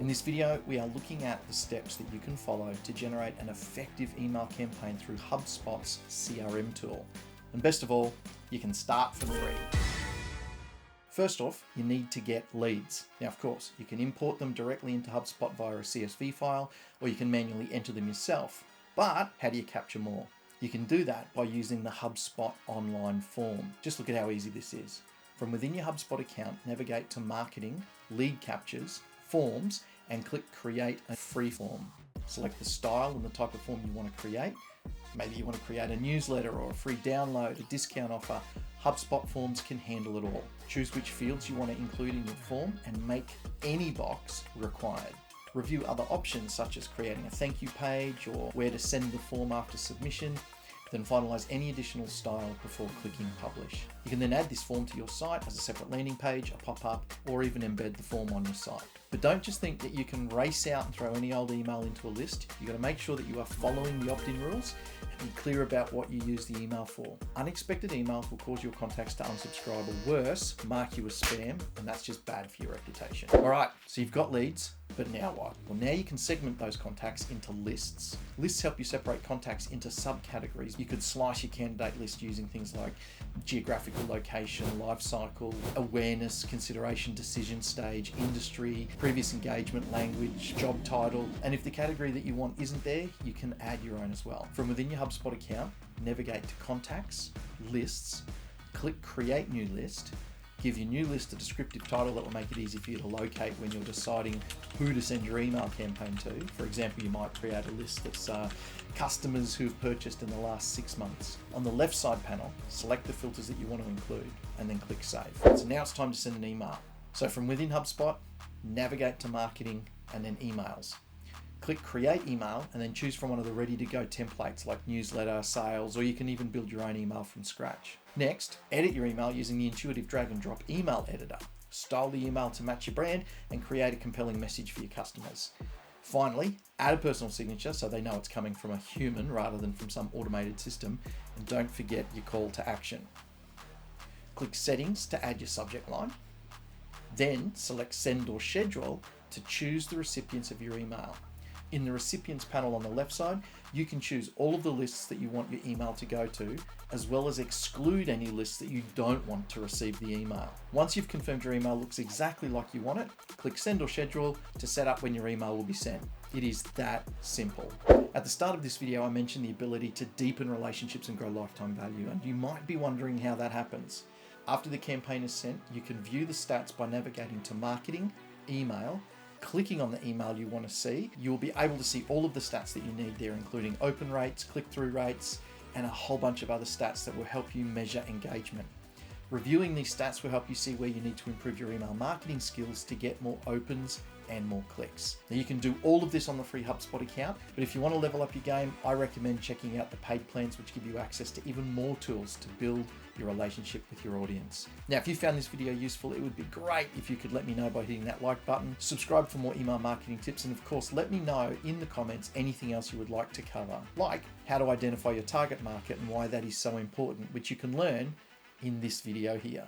In this video, we are looking at the steps that you can follow to generate an effective email campaign through HubSpot's CRM tool. And best of all, you can start for free. First off, you need to get leads. Now, of course, you can import them directly into HubSpot via a CSV file, or you can manually enter them yourself. But how do you capture more? You can do that by using the HubSpot online form. Just look at how easy this is. From within your HubSpot account, navigate to Marketing, Lead Captures, Forms, and click Create a Free Form. Select the style and the type of form you want to create. Maybe you want to create a newsletter or a free download, a discount offer. HubSpot Forms can handle it all. Choose which fields you want to include in your form and make any box required. Review other options such as creating a thank you page or where to send the form after submission. Then finalize any additional style before clicking publish. You can then add this form to your site as a separate landing page, a pop-up, or even embed the form on your site. But don't just think that you can race out and throw any old email into a list. You've got to make sure that you are following the opt-in rules and be clear about what you use the email for. Unexpected emails will cause your contacts to unsubscribe or worse, mark you as spam, and that's just bad for your reputation. All right, so you've got leads, but now what? Well, now you can segment those contacts into lists. Lists help you separate contacts into subcategories. You could slice your candidate list using things like geographical location, life cycle, awareness, consideration, decision stage, industry, previous engagement, language, job title, and if the category that you want isn't there, you can add your own as well. From within your HubSpot account, navigate to Contacts, Lists, click Create New List, give your new list a descriptive title that will make it easy for you to locate when you're deciding who to send your email campaign to. For example, you might create a list that's customers who've purchased in the last 6 months. On the left side panel, select the filters that you want to include and then click Save. So now it's time to send an email. So from within HubSpot, navigate to Marketing and then Emails. Click Create Email and then choose from one of the ready-to-go templates like newsletter, sales, or you can even build your own email from scratch. Next, edit your email using the intuitive drag and drop email editor. Style the email to match your brand and create a compelling message for your customers. Finally, add a personal signature so they know it's coming from a human rather than from some automated system. And don't forget your call to action. Click Settings to add your subject line. Then select Send or Schedule to choose the recipients of your email. In the Recipients panel on the left side, you can choose all of the lists that you want your email to go to, as well as exclude any lists that you don't want to receive the email. Once you've confirmed your email looks exactly like you want it, click Send or Schedule to set up when your email will be sent. It is that simple. At the start of this video, I mentioned the ability to deepen relationships and grow lifetime value, and you might be wondering how that happens. After the campaign is sent, you can view the stats by navigating to Marketing, Email, clicking on the email you want to see. You'll be able to see all of the stats that you need there, including open rates, click-through rates, and a whole bunch of other stats that will help you measure engagement. Reviewing these stats will help you see where you need to improve your email marketing skills to get more opens and more clicks. Now you can do all of this on the free HubSpot account, but if you want to level up your game, I recommend checking out the paid plans, which give you access to even more tools to build your relationship with your audience. Now, if you found this video useful, it would be great if you could let me know by hitting that like button, subscribe for more email marketing tips, and of course, let me know in the comments anything else you would like to cover, like how to identify your target market and why that is so important, which you can learn in this video here.